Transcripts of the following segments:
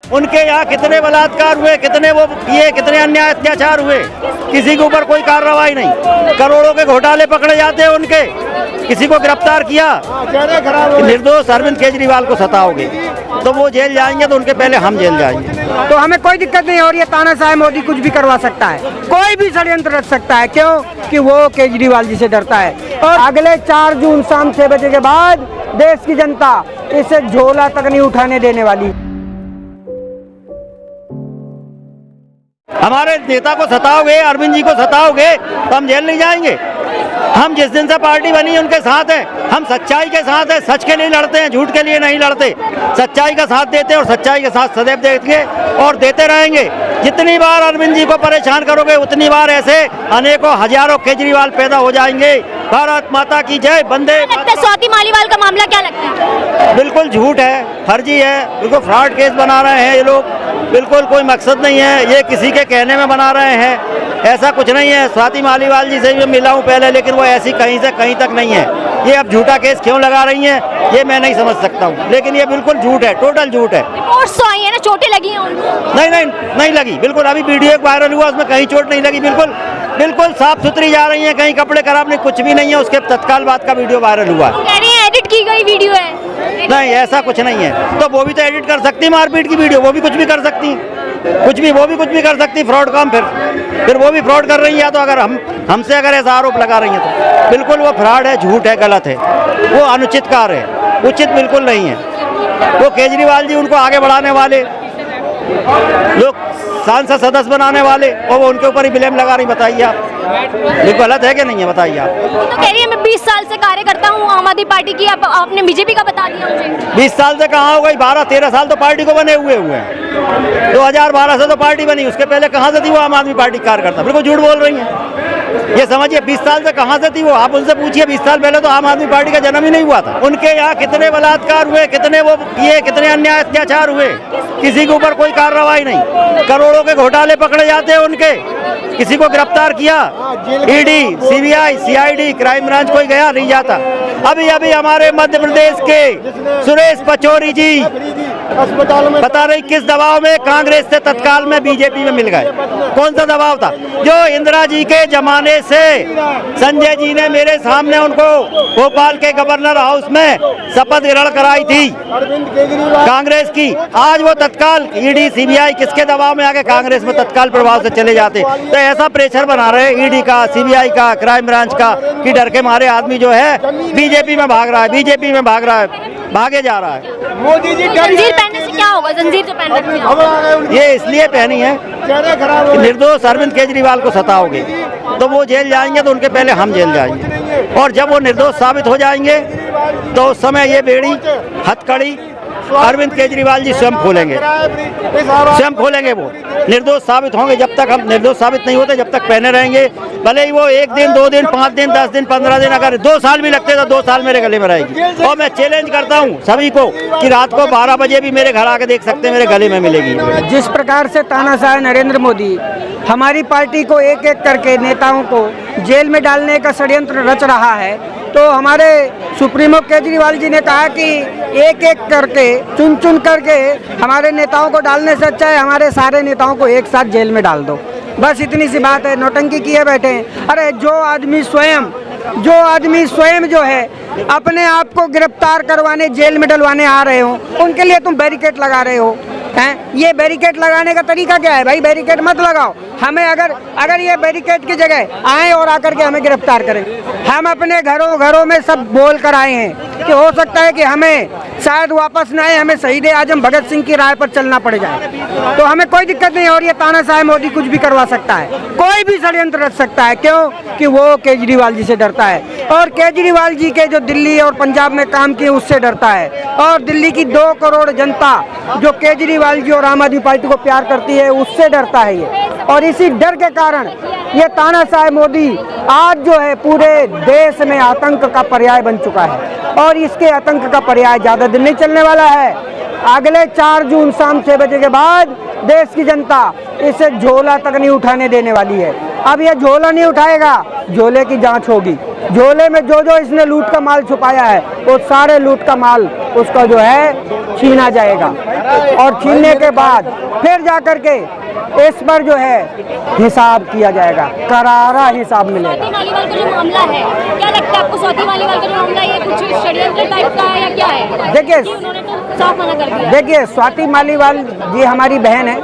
उनके यहाँ कितने बलात्कार हुए, कितने वो किए, कितने अन्याय अत्याचार हुए, किसी के ऊपर कोई कार्रवाई नहीं। करोड़ों के घोटाले पकड़े जाते हैं उनके, किसी को गिरफ्तार किया। निर्दोष अरविंद केजरीवाल को सताओगे तो वो जेल जाएंगे, तो उनके पहले हम जेल जाएंगे। तो हमें कोई दिक्कत नहीं हो रही है, तानाशाह मोदी कुछ भी करवा सकता है, कोई भी षड्यंत्र रच सकता है। क्यों कि वो केजरीवाल जी से डरता है। और अगले 4 जून शाम 6 बजे के बाद देश की जनता इसे झोला तक नहीं उठाने देने वाली। हमारे नेता को सताओगे, अरविंद जी को सताओगे तो हम जेल नहीं जाएंगे। हम जिस दिन से पार्टी बनी उनके साथ हैं, हम सच्चाई के साथ हैं, सच के लिए लड़ते हैं, झूठ के लिए नहीं लड़ते। सच्चाई का साथ देते हैं और सच्चाई के साथ सदैव देंगे और देते रहेंगे। जितनी बार अरविंद जी को परेशान करोगे उतनी बार ऐसे अनेकों हजारों केजरीवाल पैदा हो जाएंगे। भारत माता की जय। बंदे स्वाति मालीवाल का मामला क्या लगता है? बिल्कुल झूठ है, फर्जी है, बिल्कुल फ्रॉड केस बना रहे हैं ये लोग। बिल्कुल कोई मकसद नहीं है, ये किसी के कहने में बना रहे हैं, ऐसा कुछ नहीं है। स्वाति मालीवाल जी से भी मिला हूँ पहले, लेकिन वो ऐसी कहीं से कहीं तक नहीं है। ये अब झूठा केस क्यों लगा रही हैं ये मैं नहीं समझ सकता हूँ, लेकिन ये बिल्कुल झूठ है, टोटल झूठ है। रिपोर्ट्स तो आई है ना, चोटें लगी हैं उनको? नहीं लगी, बिल्कुल। अभी वीडियो वायरल हुआ, उसमें कहीं चोट नहीं लगी, बिल्कुल साफ सुथरी जा रही हैं, कहीं कपड़े खराब नहीं, कुछ भी नहीं है। उसके तत्काल बाद का वीडियो वायरल हुआ। कह रही हैं एडिट की गई वीडियो है। नहीं, ऐसा कुछ नहीं है। तो वो भी तो एडिट कर सकती, मारपीट की वीडियो, वो भी कुछ भी कर सकती, वो भी कुछ भी कर सकती। फ्रॉड काम, फिर वो भी फ्रॉड कर रही है। तो अगर हमसे अगर ऐसा आरोप लगा रही है तो बिल्कुल वो फ्रॉड है, झूठ है, गलत है, वो अनुचित कार्य है, उचित बिल्कुल नहीं है। वो केजरीवाल जी उनको आगे बढ़ाने वाले लोग, सांसद सदस्य बनाने वाले, और वो उनके ऊपर ही ब्लेम लगा रही। बताइए आप, ये गलत है कि नहीं है? बताइए आप। तो कह रही है मैं 20 साल से कार्य करता हूँ आम आदमी पार्टी की, अब आपने बीजेपी का बता दिया मुझे। 20 साल से कहाँ हो गई? 12-13 साल तो पार्टी को बने हुए हैं। 2012 से तो पार्टी बनी, उसके पहले कहाँ से थी वो आम आदमी पार्टी कार्यकर्ता? बिल्कुल झूठ बोल रही है। ये समझिए 20 साल से कहाँ से थी वो, आप उनसे पूछिए। 20 साल पहले तो आम आदमी पार्टी का जन्म ही नहीं हुआ था। उनके यहाँ कितने बलात्कार हुए, कितने वो किए, कितने अन्याय अत्याचार हुए, किसी के ऊपर कोई कार्रवाई नहीं। करोड़ों के घोटाले पकड़े जाते हैं उनके, किसी को गिरफ्तार किया। ED, CBI, CID, crime branch कोई गया नहीं जाता। अभी हमारे मध्य प्रदेश के सुरेश पचौरी जी बता रही किस दबाव में कांग्रेस से तत्काल में बीजेपी में मिल गए। कौन सा दबाव था? जो इंदिरा जी के जमाने से संजय जी ने मेरे सामने उनको भोपाल के गवर्नर हाउस में शपथ ग्रहण कराई थी कांग्रेस की। आज वो तत्काल ईडी, सीबीआई किसके दबाव में आके कांग्रेस में तत्काल प्रभाव से चले जाते। तो ऐसा प्रेशर बना रहे ईडी का, सीबीआई का, क्राइम ब्रांच का, कि डर के मारे आदमी जो है बीजेपी में भाग रहा है, बीजेपी में भाग रहा है, भागे जा रहा है। मोदी जी जंजीर पहनने से क्या होगा? जंजीर जो पहन रखी है ये इसलिए पहनी है कि निर्दोष अरविंद केजरीवाल को सताओगे तो वो जेल जाएंगे, तो उनके पहले हम जेल जाएंगे। और जब वो निर्दोष साबित हो जाएंगे तो उस समय ये बेड़ी हथकड़ी अरविंद केजरीवाल जी स्वयं खोलेंगे, वो निर्दोष साबित होंगे। जब तक हम निर्दोष साबित नहीं होते जब तक पहने रहेंगे, भले ही वो 1 दिन, 2 दिन, 5 दिन, 10 दिन, 15 दिन, अगर 2 साल भी लगते तो 2 साल मेरे गले में रहेगी। और मैं चैलेंज करता हूँ सभी को कि रात को 12 बजे भी मेरे घर आके देख सकते हैं, मेरे गले में मिलेगी। जिस प्रकार से तानाशाह नरेंद्र मोदी हमारी पार्टी को एक एक करके नेताओं को जेल में डालने का षड्यंत्र रच रहा है, तो हमारे सुप्रीमो केजरीवाल जी ने कहा कि एक एक करके, चुन चुन करके हमारे नेताओं को डालने से अच्छा है हमारे सारे नेताओं को एक साथ जेल में डाल दो। बस इतनी सी बात है। नौटंकी किए बैठे हैं। अरे जो आदमी स्वयं जो है अपने आप को गिरफ्तार करवाने, जेल में डलवाने आ रहे हो, उनके लिए तुम बैरिकेड लगा रहे हो हैं? ये बैरिकेड लगाने का तरीका क्या है भाई? बैरिकेड मत लगाओ। हमें अगर ये बैरिकेड की जगह आए और आकर के हमें गिरफ्तार करें, हम अपने घरों में सब बोल कर आए हैं कि हो सकता है कि हमें शायद वापस न आए, हमें शहीद आजम भगत सिंह की राह पर चलना पड़ जाए। तो हमें कोई दिक्कत नहीं हो रही है। तानाशाह मोदी कुछ भी करवा सकता है, कोई भी षड्यंत्र रच सकता है। क्यों कि वो केजरीवाल जी से डरता है, और केजरीवाल जी के जो दिल्ली और पंजाब में काम किए उससे डरता है। और दिल्ली की 2 करोड़ जनता जो केजरीवाल जी और आम आदमी पार्टी को प्यार करती है उससे डरता है ये। और इसी डर के कारण ये तानाशाह मोदी आज जो है पूरे देश में आतंक का पर्याय बन चुका है, और इसके आतंक का पर्याय ज़्यादा दिन नहीं चलने वाला है। अगले 4 जून शाम 6 बजे के बाद देश की जनता इसे झोला तक नहीं उठाने देने वाली है। अब ये झोला नहीं उठाएगा, झोले की जांच होगी। झोले में जो जो इसने लूट का माल छुपाया है वो सारे लूट का माल उसका जो है छीना जाएगा, और छीनने के बाद फिर जाकर के इस पर जो है हिसाब किया जाएगा, करारा हिसाब मिलेगा। स्वाति मालीवाल का जो मामला है, क्या लगता है आपको? स्वाति मालीवाल का जो मामला है, ये कुछ षड्यंत्र टाइप का है या क्या है? देखिए, कि उन्होंने तो साफ मना कर दिया। देखिए, स्वाति मालीवाल जी हमारी बहन है,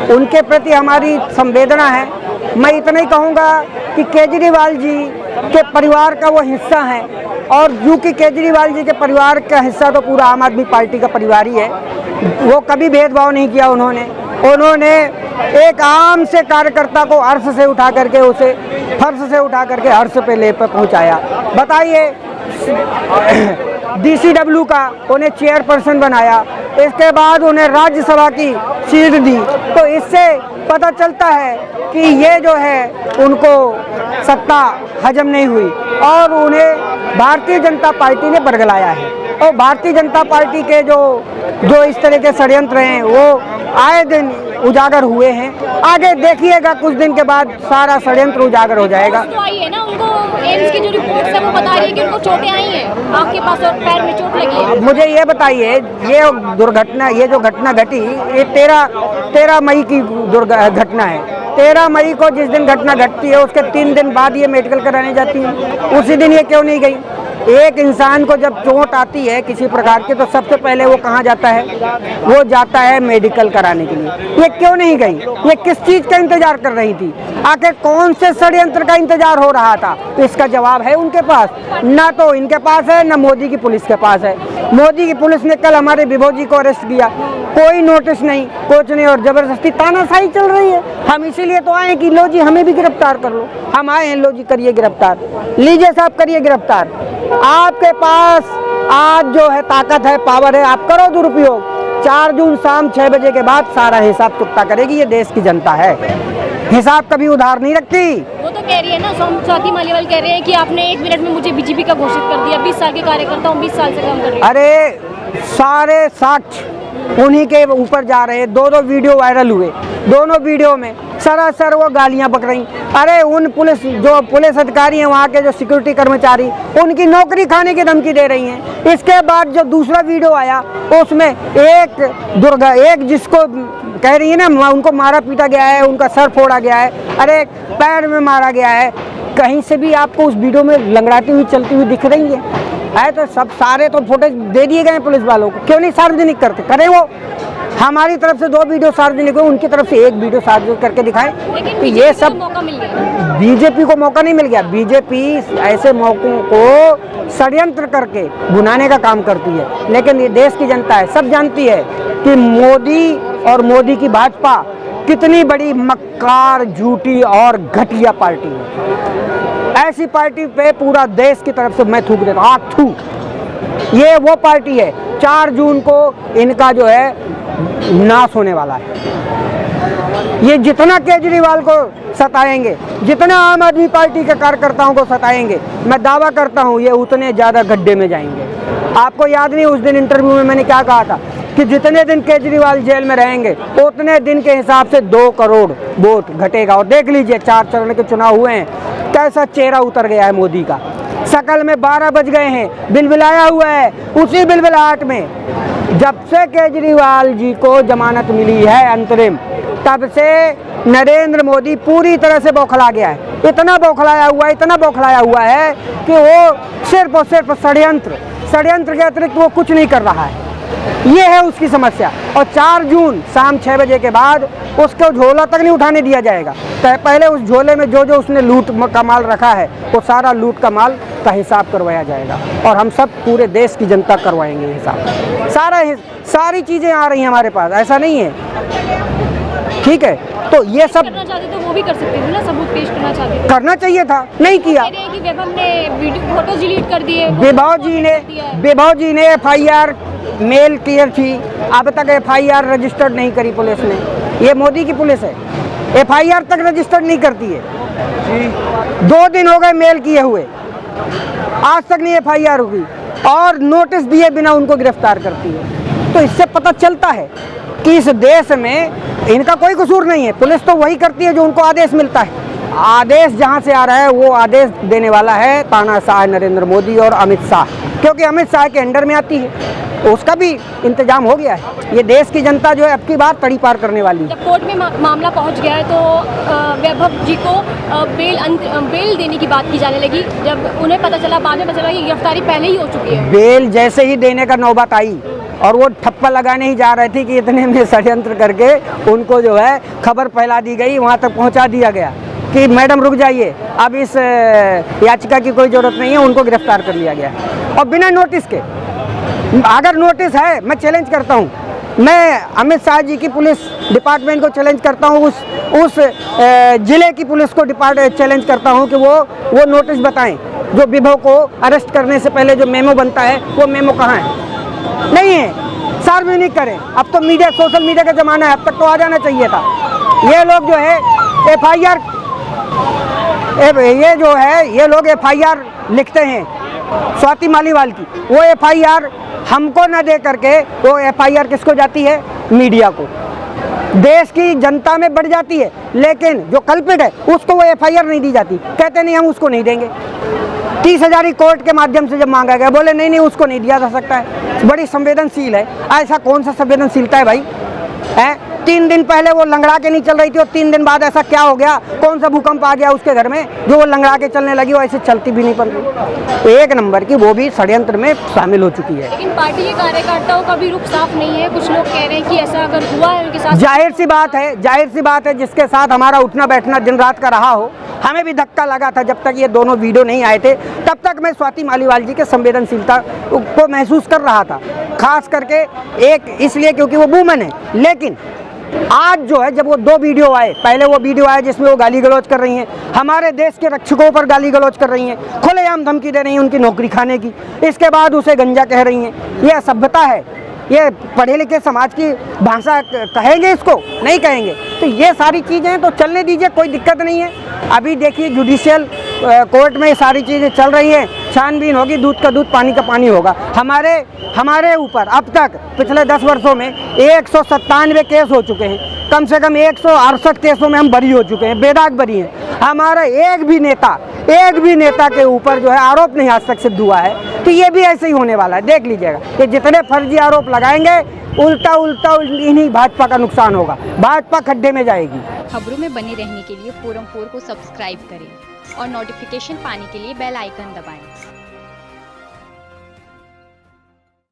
उनके प्रति हमारी संवेदना है। मैं इतना ही कहूँगा कि केजरीवाल जी के परिवार का वो हिस्सा है, और क्योंकि केजरीवाल जी के परिवार का हिस्सा तो पूरा आम आदमी पार्टी का परिवार ही है, वो कभी भेदभाव नहीं किया। उन्होंने एक आम से कार्यकर्ता को अर्श से उठा करके उसे फर्श से उठा करके अर्श पे ले पर पहुँचाया। बताइए, DCW का उन्हें चेयरपर्सन बनाया, इसके बाद उन्हें राज्यसभा की सीट दी। तो इससे पता चलता है कि ये जो है उनको सत्ता हजम नहीं हुई, और उन्हें भारतीय जनता पार्टी ने बरगलाया है। और भारतीय जनता पार्टी के जो इस तरह के षड्यंत्र हैं वो आए दिन उजागर हुए हैं। आगे देखिएगा, कुछ दिन के बाद सारा षड्यंत्र उजागर हो जाएगा। तो आई है ना, उनको एम्स की जो रिपोर्ट्स है वो बता रही है कि उनको चोटें आई हैं, आँख के पास और पैर में चोट लगी है। मुझे ये बताइए, ये दुर्घटना, ये जो घटना घटी, ये 13 मई की घटना है। 13 मई को जिस दिन घटना घटती है उसके 3 दिन बाद ये मेडिकल कराने जाती है, उसी दिन ये क्यों नहीं गई? एक इंसान को जब चोट आती है किसी प्रकार की तो सबसे पहले वो कहाँ जाता है? वो जाता है मेडिकल कराने के लिए। ये क्यों नहीं गई? ये किस चीज़ का इंतजार कर रही थी? आखिर कौन से षड्यंत्र का इंतजार हो रहा था? तो इसका जवाब है उनके पास, ना तो इनके पास है, ना मोदी की पुलिस के पास है। मोदी की पुलिस ने कल हमारे विभो जी को अरेस्ट किया, कोई नोटिस नहीं, कुछ नहीं, और जबरदस्ती तानाशाही चल रही है। हम इसीलिए तो आए कि लो जी हमें भी गिरफ्तार कर लो। हम आए हैं, लो जी करिए गिरफ्तार, लीजिए साहब करिए गिरफ्तार। आपके पास आज जो है ताकत है, पावर है, आप करो दुरुपयोग। 4 जून शाम 6 बजे के बाद सारा हिसाब चुकता करेगी ये देश की जनता है। हिसाब कभी उधार नहीं रखती। वो तो कह रही है ना, स्वाति मालीवाल कह रहे हैं कि आपने 1 मिनट में मुझे बीजेपी का घोषित कर दिया। 20 साल के कार्यकर्ता हूँ, 20 साल से काम कर रही हूँ। अरे सारे साक्ष्य उन्हीं के ऊपर जा रहे हैं। 2 वीडियो वायरल हुए, दोनों वीडियो में सरासर वो गालियां बक रही। अरे उन पुलिस अधिकारी हैं, वहाँ के जो सिक्योरिटी कर्मचारी, उनकी नौकरी खाने की धमकी दे रही हैं। इसके बाद जो दूसरा वीडियो आया उसमें एक जिसको कह रही है ना उनको मारा पीटा गया है, उनका सर फोड़ा गया है, अरे पैर में मारा गया है, कहीं से भी आपको उस वीडियो में लंगड़ाती हुई चलती हुई दिख रही है तो सब सारे तो फुटेज दे दिए गए पुलिस वालों को, क्यों नहीं सार्वजनिक करते? करें वो। हमारी तरफ से 2 वीडियो सार्वजनिक हुए, उनकी तरफ से 1 वीडियो सार्वजनिक करके दिखाएं। तो ये सब मौका मिल गया, बीजेपी को मौका नहीं मिल गया। बीजेपी ऐसे मौकों को षड्यंत्र करके भुनाने का काम करती है, लेकिन ये देश की जनता है, सब जानती है कि मोदी और मोदी की भाजपा कितनी बड़ी मक्कार, झूठी और घटिया पार्टी है। ऐसी पार्टी पे पूरा देश की तरफ से मैं थूक देता हूँ, आप थू। ये वो पार्टी है, 4 जून को इनका जो है नाश होने वाला है। ये जितना केजरीवाल को सताएंगे, जितना आम आदमी पार्टी के कार्यकर्ताओं को सताएंगे, मैं दावा करता हूँ ये उतने ज़्यादा गड्ढे में जाएंगे। आपको याद नहीं उस दिन इंटरव्यू में मैंने क्या कहा था कि जितने दिन केजरीवाल जेल में रहेंगे उतने दिन के हिसाब से 2 करोड़ वोट घटेगा। और देख लीजिए 4 चरण के चुनाव हुए हैं, कैसा चेहरा उतर गया है मोदी का, शकल में 12 बज गए हैं, बिलबिलाया हुआ है। उसी बिलबिलाहट में जब से केजरीवाल जी को जमानत मिली है अंतरिम, तब से नरेंद्र मोदी पूरी तरह से बौखला गया है। इतना बौखलाया हुआ है कि वो सिर्फ और सिर्फ षड्यंत्र के अतिरिक्त वो कुछ नहीं कर रहा है। ये है उसकी समस्या। और 4 जून शाम 6 बजे के बाद उसको झोला तक नहीं उठाने दिया जाएगा। तो पहले उस झोले में जो उसने लूट का माल रखा है वो सारा लूट का माल का हिसाब करवाया जाएगा, और हम सब पूरे देश की जनता करवाएंगे हिसाब। सारी चीज़ें आ रही हैं हमारे पास, ऐसा नहीं है, ठीक है। तो ये सब करना चाहते तो वो भी कर सकते थे ना, सबूत पेश करना चाहते थे, करना चाहिए था, नहीं किया। कह रहे हैं कि वैभव ने वीडियो फोटो डिलीट कर दिए। विभो जी ने FIR मेल किया थी, अब तक FIR रजिस्टर्ड नहीं करी पुलिस ने। ये मोदी की पुलिस है, FIR तक रजिस्टर्ड नहीं करती है। 2 दिन हो गए मेल किए हुए, आज तक नहीं FIR हुई, और नोटिस दिए बिना उनको गिरफ्तार करती है। तो इससे पता चलता है कि इस देश में इनका कोई कसूर नहीं है। पुलिस तो वही करती है जो उनको आदेश मिलता है। आदेश जहां से आ रहा है वो आदेश देने वाला है तानाशाह नरेंद्र मोदी और अमित शाह, क्योंकि अमित शाह के अंडर में आती है, तो उसका भी इंतजाम हो गया है। ये देश की जनता जो है अब की बार तड़ी पार करने वाली है। जब कोर्ट में मामला पहुंच गया है तो वैभव जी को बेल देने की बात की जाने लगी, जब उन्हें पता चला, बाद में पता चला कि गिरफ्तारी पहले ही हो चुकी है। बेल जैसे ही देने का नौबत आई और वो ठप्पा लगाने ही जा रहे थे कि इतने में षड्यंत्र करके उनको जो है खबर फैला दी गई, वहाँ तक पहुँचा दिया गया कि मैडम रुक जाइए, अब इस याचिका की कोई ज़रूरत नहीं है, उनको गिरफ्तार कर लिया गया और बिना नोटिस के। अगर नोटिस है, मैं चैलेंज करता हूँ, मैं अमित शाह जी की पुलिस डिपार्टमेंट को चैलेंज करता हूँ, उस जिले की पुलिस को चैलेंज करता हूँ कि वो नोटिस बताएं। जो विभव को अरेस्ट करने से पहले जो मेमो बनता है वो मेमो कहाँ है? नहीं है, सार्वजनिक करें। अब तो मीडिया, सोशल मीडिया का ज़माना है, अब तक तो आ जाना चाहिए था। ये लोग जो है FIR, ये लोग FIR लिखते हैं स्वाति मालीवाल की, वो FIR हमको न दे करके वो FIR किसको जाती है? मीडिया को। देश की जनता में बढ़ जाती है, लेकिन जो कल्पित है उसको वो FIR नहीं दी जाती, कहते नहीं हम उसको नहीं देंगे। 30,000 कोर्ट के माध्यम से जब मांगा गया, बोले नहीं उसको नहीं दिया जा सकता है, बड़ी संवेदनशील है। ऐसा कौन सा संवेदनशीलता है भाई? है 3 दिन पहले वो लंगड़ा के नहीं चल रही थी और 3 दिन बाद ऐसा क्या हो गया? कौन सा भूकंप आ गया उसके घर में जो वो लंगड़ा के चलने लगी, वो ऐसे चलती भी नहीं पड़ रही। एक नंबर की वो भी षड्यंत्र में शामिल हो चुकी है। लेकिन पार्टी के कार्यकर्ताओं का भी रुख साफ नहीं है, कुछ लोग कह रहे हैं कि ऐसा अगर हुआ है उनके साथ, जाहिर सी बात है जिसके साथ हमारा उठना बैठना दिन रात का रहा हो। हमें भी धक्का लगा था जब तक ये दोनों वीडियो नहीं आए थे, तब तक मैं स्वाति मालीवाल जी के संवेदनशीलता को महसूस कर रहा था, खास करके एक इसलिए क्योंकि वो वूमेन है। लेकिन आज जो है, जब वो 2 वीडियो आए, पहले वो वीडियो आया जिसमें वो गाली गलौज कर रही हैं, हमारे देश के रक्षकों पर गाली गलौज कर रही हैं, खुलेआम धमकी दे रही हैं उनकी नौकरी खाने की, इसके बाद उसे गंजा कह रही हैं। ये असभ्यता है, ये पढ़े लिखे समाज की भाषा कहेंगे इसको? नहीं कहेंगे। तो ये सारी चीज़ें तो चलने दीजिए, कोई दिक्कत नहीं है। अभी देखिए जुडिशियल कोर्ट में सारी चीज़ें चल रही हैं, छानबीन होगी, दूध का दूध पानी का पानी होगा। हमारे ऊपर अब तक पिछले 10 वर्षों में 197 केस हो चुके हैं, कम से कम 168 केसों में हम बरी हो चुके हैं, बेदाग बरी हैं। हमारा एक भी नेता के ऊपर जो है आरोप नहीं आज तक सिद्ध हुआ है। तो ये भी ऐसे ही होने वाला है, देख लीजिएगा। ये जितने फर्जी आरोप लगाएंगे उल्टा इन्हीं भाजपा का नुकसान होगा, भाजपा खड्डे में जाएगी। खबरों में बने रहने के लिए फोरम 4 को सब्सक्राइब करें और नोटिफिकेशन पाने के लिए बेल आइकन दबाएं।